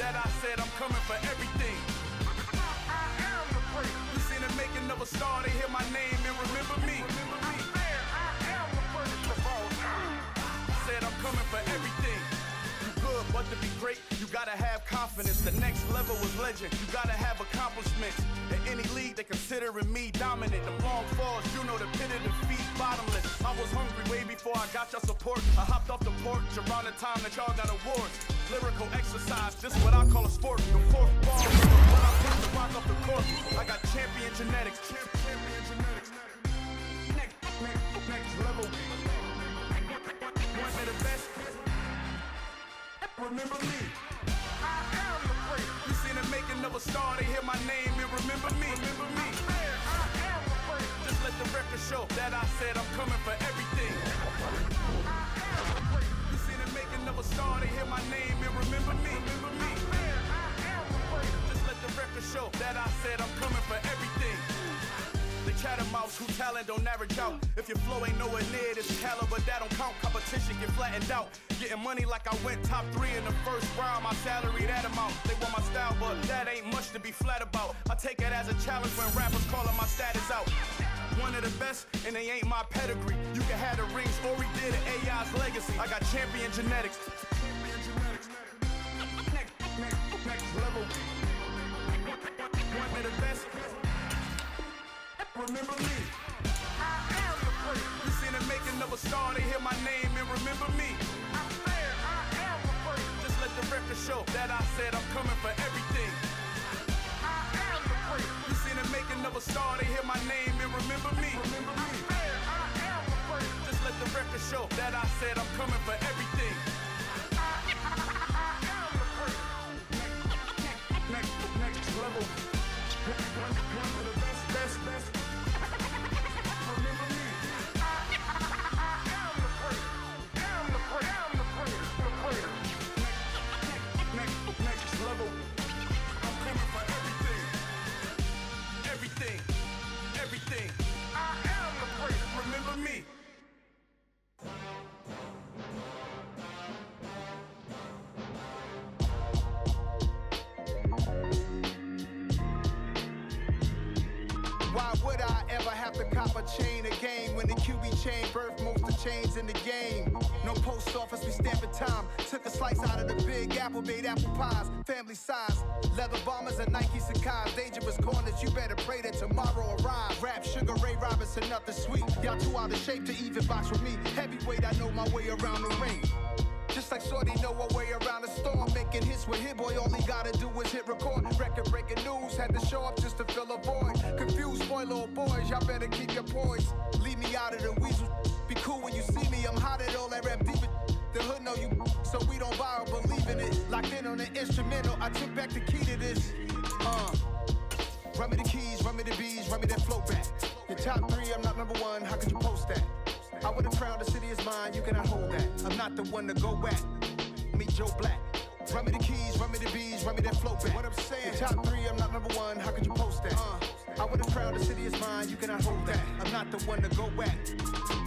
that I said I'm coming for everything. I am the great. You seen the making of a star, they hear my name and remember me. I am the greatest of all time. Said I'm coming for everything. You good, but to be great, you gotta have confidence. The next level is legend. You gotta have accomplishments. In any league, they considering me dominant. The long falls, you know the pit of defeat, bottomless. I was hungry way before I got your support. I hopped off the porch around the time that y'all got awards. Lyrical exercise, this is what I call a sport. The fourth ball, when I push the rock off the court. I got champion genetics. Champion genetics. Next level. One of the best. Remember me. I am the great. You seen the making of a star, they hear my name and remember me. Remember me. I am the great. Just let the record show that I said I'm coming for everything. I am the great. You seen the making of a star, they hear my name and remember me. Remember me. I am the great. Just let the record show that I said I'm coming for everything. The catamounts who talent don't average out. If your flow ain't nowhere near this caliber, that don't count. Competition get flattened out. Getting money like I went top 3 in the first round. My salary that amount. They want my style, but that ain't much to be flat about. I take it as a challenge when rappers calling my status out. One of the best, and they ain't my pedigree. You can have the rings, or we did it, AI's legacy. I got champion genetics. Champion genetics. Next level. One of the best. Remember me. I am the great. You seen the making of a star, they hear my name and remember me. I am the great. Just let the record show that I said I'm coming for everything. I am the great. You seen the making of a star, they hear my name and remember me. Remember me. I am the great. Just let the record show that I said I'm coming for everything. I am the great. Next level. One of the best. Remember me. I am the great. Am the great. Next level. I'm coming for everything. Everything. I am the great. Remember me. Why would I ever have to cop a chain again when the QB chain birthed most of the chains in the game? No post office, we stamping time. Took a slice out of the big apple, made apple pies, family size. Leather bombers and Nike Sacai's. Dangerous corners, you better pray that tomorrow arrives. Rap, Sugar Ray Robinson, nothing sweet. Y'all too out of shape to even box with me. Heavyweight, I know my way around the ring. Just like Shorty know her way around the storm. Making hits with Hit Boy, all he gotta do is hit record. Record breaking news, had to show up just to fill a void. Confused boy, little boys, y'all better keep your poise. Leave me out of the weasel. Be cool when you see me, I'm hot at all that rap deep. The hood know you, so we don't borrow, believe in it. Locked in on the instrumental, I took back the key to this. Run me the keys, run me the bees, run me that flow back. Your top 3, I'm not number 1, how could you post that? I would've crowned the city is mine, you cannot hold that. I'm not the one to go at. Meet Joe Black. Run me the keys, run me the bees, run me that flow back. What I'm saying, your top 3, I'm not number 1, how could you post that? I would've crowned the city is mine, you cannot hold that. I'm not the one to go at.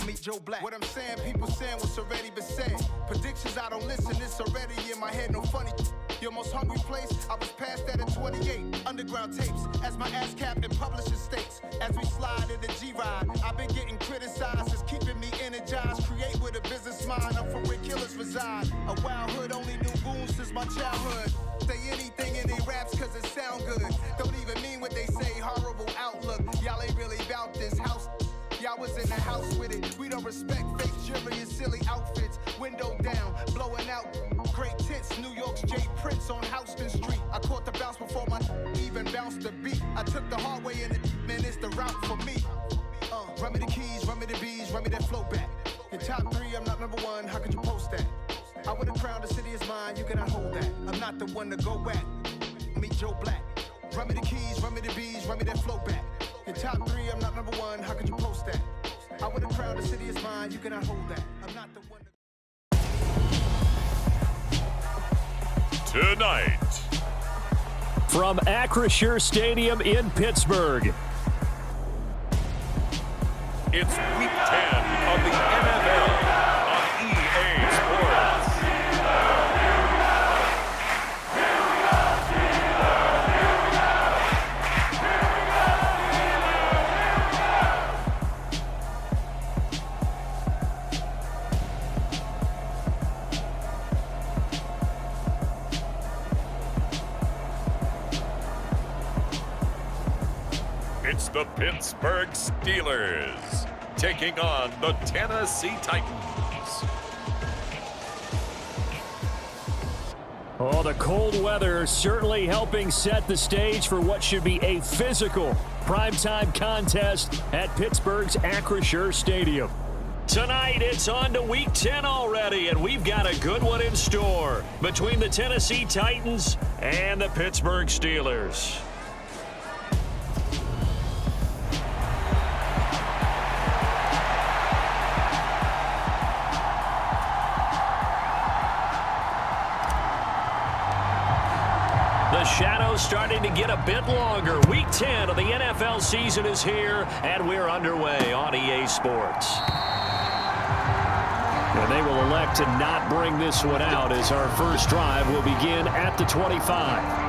Meet Joe Black. What I'm saying, people saying what's already been said. Predictions, I don't listen, it's already in my head, no funny. Your most hungry place, I was past that at 28. Underground tapes, as my ass cap in publishing states. As we slide in the G-Ride, I've been getting criticized, it's keeping me energized. Create with a business mind, I'm from where killers reside. A wild hood, only knew goons since my childhood. Say anything in they raps cause it sound good. Don't even mean what they say, horrible outlook. Y'all ain't really about this house. Y'all was in the house with it. We don't respect fake jewelry and silly outfits. Window down, blowing out. Great tits, New York's J. Prince on Houston Street. I caught the bounce before my even bounced the beat. I took the hard way in it, man, it's the route for me. Run me the keys, run me the bees, run me that flow back. Your top 3, I'm not number 1, how could you post that? I would've crowned the city is mine, you cannot hold that. I'm not the one to go at. Meet Joe Black. Run me the keys, run me the bees, run me that flow back. Your top 3, I'm not number 1, how could you post that? I would've crowned the city is mine, you cannot hold that. I'm not the one to... Tonight, from Acrisure Stadium in Pittsburgh, it's Week 10 of the NFL on EA Sports. It's the Pittsburgh Steelers taking on the Tennessee Titans. Oh, the cold weather certainly helping set the stage for what should be a physical primetime contest at Pittsburgh's Acrisure Stadium. Tonight, it's on to Week 10 already, and we've got a good one in store between the Tennessee Titans and the Pittsburgh Steelers. The shadow's starting to get a bit longer. Week 10 of the NFL season is here, and we're underway on EA Sports. And they will elect to not bring this one out as our first drive will begin at the 25.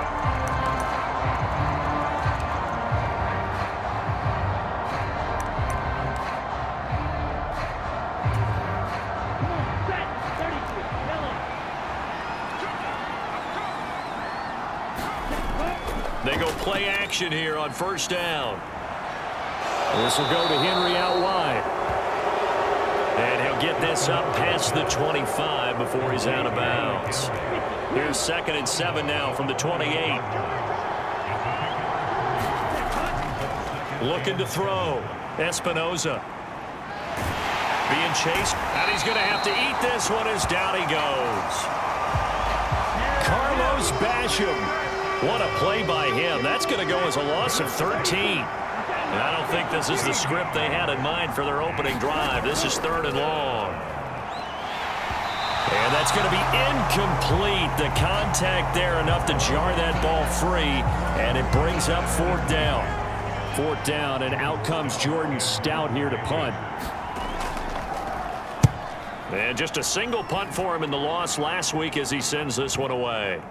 They go play action here on first down. This will go to Henry out wide. And he'll get this up past the 25 before he's out of bounds. Here's 2nd and 7 now from the 28. Looking to throw. Espinoza. Being chased. And he's going to have to eat this one as down he goes. Carlos Basham. What a play by him. That's going to go as a loss of 13. And I don't think this is the script they had in mind for their opening drive. This is 3rd and long. And that's going to be incomplete. The contact there enough to jar that ball free. And it brings up 4th down. 4th down, and out comes Jordan Stout here to punt. And just a single punt for him in the loss last week as he sends this one away.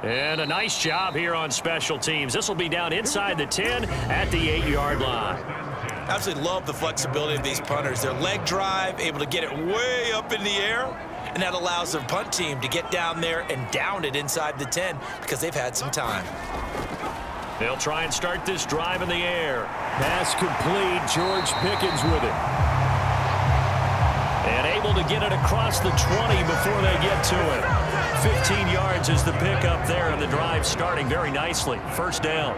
And a nice job here on special teams. This will be down inside the 10 at the 8-yard line. Absolutely love the flexibility of these punters. Their leg drive, able to get it way up in the air, and that allows their punt team to get down there and down it inside the 10 because they've had some time. They'll try and start this drive in the air. Pass complete. George Pickens with it. And able to get it across the 20 before they get to it. 15 yards is the pickup there, and the drive starting very nicely. 1st down.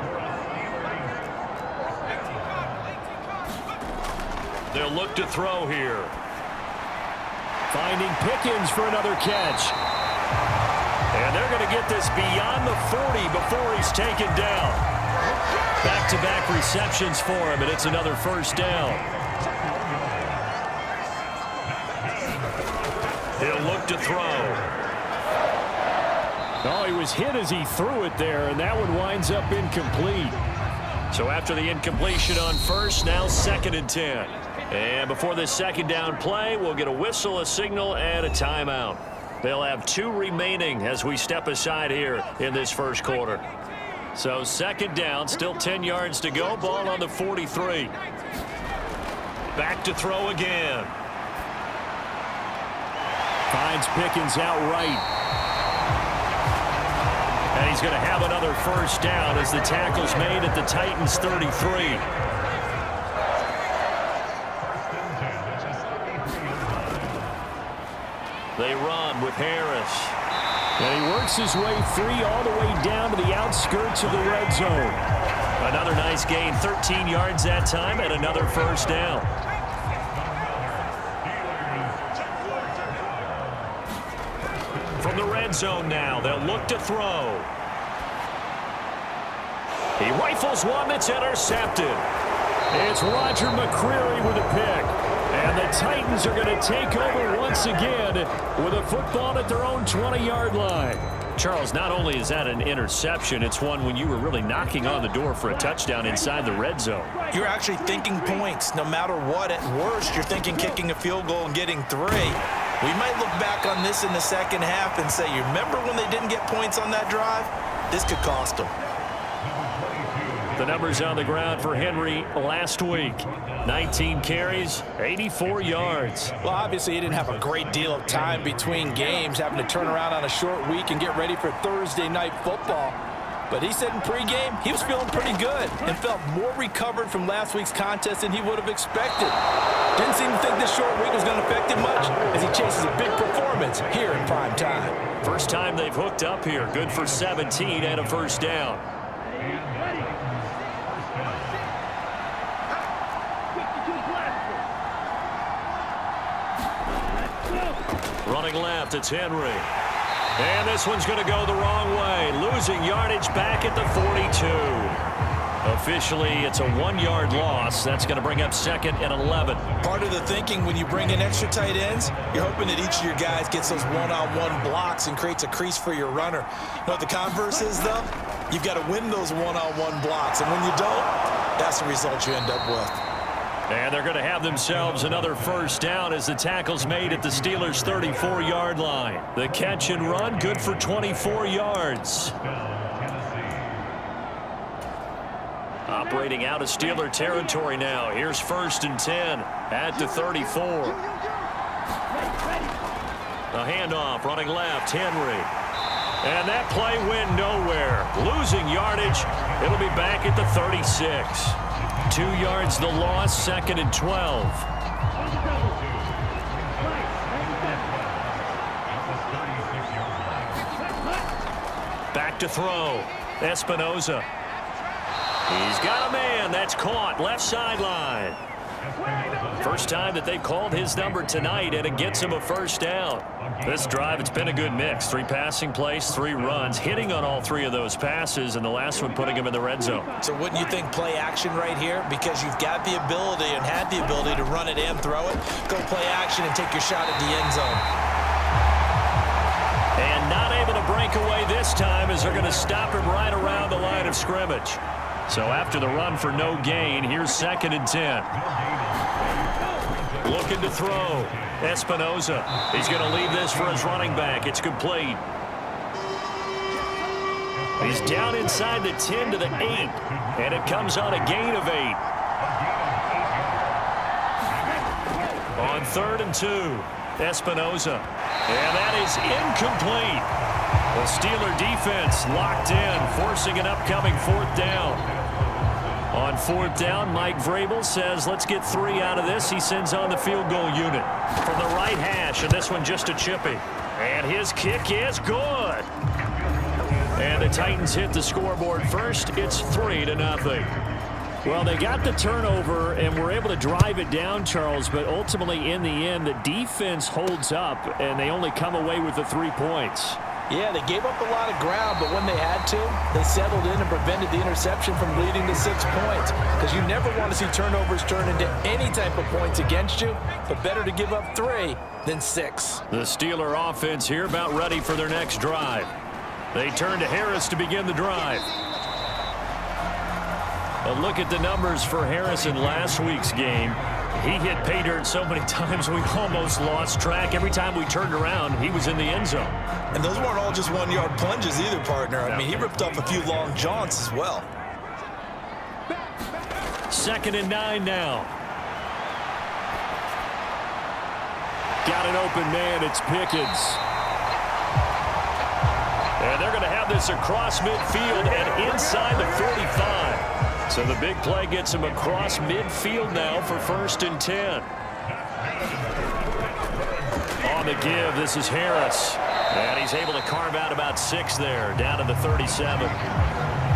They'll look to throw here. Finding Pickens for another catch. And they're going to get this beyond the 40 before he's taken down. Back-to-back receptions for him, and it's another 1st down. He'll look to throw. Oh, he was hit as he threw it there, and that one winds up incomplete. So after the incompletion on first, now 2nd and 10. And before this 2nd down play, we'll get a whistle, a signal, and a timeout. They'll have 2 remaining as we step aside here in this 1st quarter. So 2nd down, still 10 yards to go, ball on the 43. Back to throw again. Finds Pickens outright. And he's going to have another 1st down as the tackle's made at the Titans' 33. They run with Harris. And he works his way free all the way down to the outskirts of the red zone. Another nice gain, 13 yards that time, and another 1st down. From the red zone now, they'll look to throw. He rifles one that's intercepted. It's Roger McCreary with a pick. And the Titans are going to take over once again with a football at their own 20-yard line. Charles, not only is that an interception, it's one when you were really knocking on the door for a touchdown inside the red zone. You're actually thinking points. No matter what, at worst, you're thinking kicking a field goal and getting 3. We might look back on this in the 2nd half and say, you remember when they didn't get points on that drive? This could cost them. The numbers on the ground for Henry last week. 19 carries, 84 yards. Well, obviously he didn't have a great deal of time between games, having to turn around on a short week and get ready for Thursday night football. But he said in pregame he was feeling pretty good and felt more recovered from last week's contest than he would have expected. Didn't seem to think this short week was going to affect him much as he chases a big performance here in prime time. First time they've hooked up here. Good for 17 and a first down. Running left, it's Henry. And this one's going to go the wrong way. Losing yardage back at the 42. Officially, it's a 1-yard loss. That's going to bring up 2nd and 11. Part of the thinking when you bring in extra tight ends, you're hoping that each of your guys gets those one-on-one blocks and creates a crease for your runner. You know what the converse is, though? You've got to win those one-on-one blocks. And when you don't, that's the result you end up with. And they're going to have themselves another first down as the tackle's made at the Steelers' 34-yard line. The catch and run, good for 24 yards. Operating out of Steeler territory now. Here's 1st and 10 at the 34. A handoff, running left, Henry. And that play went nowhere. Losing yardage. It'll be back at the 36. 2 yards the loss, 2nd and 12. Back to throw. Espinoza. He's got a man. That's caught. Left sideline. First time that they've called his number tonight, and it gets him a first down. This drive, it's been a good mix. 3 passing plays, 3 runs, hitting on all 3 of those passes, and the last one putting him in the red zone. So wouldn't you think play action right here? Because you've got the ability and had the ability to run it and throw it. Go play action and take your shot at the end zone. And not able to break away this time as they're going to stop him right around the line of scrimmage. So after the run for no gain, here's 2nd and 10. Looking to throw. Espinoza. He's going to leave this for his running back. It's complete. He's down inside the 10 to the 8. And it comes on a gain of 8. On 3rd and 2. Espinoza. And that is incomplete. The Steeler defense locked in, forcing an upcoming 4th down. On 4th down, Mike Vrabel says, let's get 3 out of this. He sends on the field goal unit from the right hash, and this one just a chippy. And his kick is good. And the Titans hit the scoreboard first. It's 3-0. Well, they got the turnover and were able to drive it down, Charles, but ultimately in the end, the defense holds up, and they only come away with the 3 points. Yeah, they gave up a lot of ground, but when they had to, they settled in and prevented the interception from leading to 6 points. Because you never want to see turnovers turn into any type of points against you, but better to give up 3 than 6. The Steeler offense here about ready for their next drive. They turn to Harris to begin the drive. But look at the numbers for Harris in last week's game. He hit pay dirt so many times we almost lost track. Every time we turned around, he was in the end zone. And those weren't all just 1-yard plunges either, partner. I mean, he ripped off a few long jaunts as well. 2nd and 9 now. Got an open man. It's Pickens. And they're going to have this across midfield and inside the 45. So the big play gets him across midfield now for 1st and 10. On the give, this is Harris. And he's able to carve out about 6 there, down to the 37.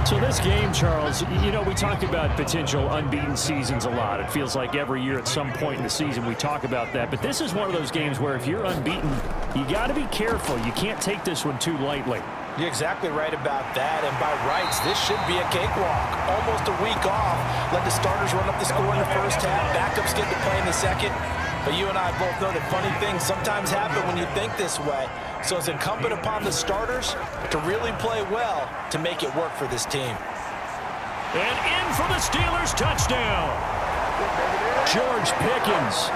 So this game, Charles, you know, we talk about potential unbeaten seasons a lot. It feels like every year at some point in the season we talk about that. But this is one of those games where if you're unbeaten, you got to be careful. You can't take this one too lightly. You're exactly right about that, and by rights, this should be a cakewalk. Almost a week off. Let the starters run up the score in the first half. Backups get to play in the second. But you and I both know that funny things sometimes happen when you think this way. So it's incumbent upon the starters to really play well to make it work for this team. And in for the Steelers touchdown. George Pickens.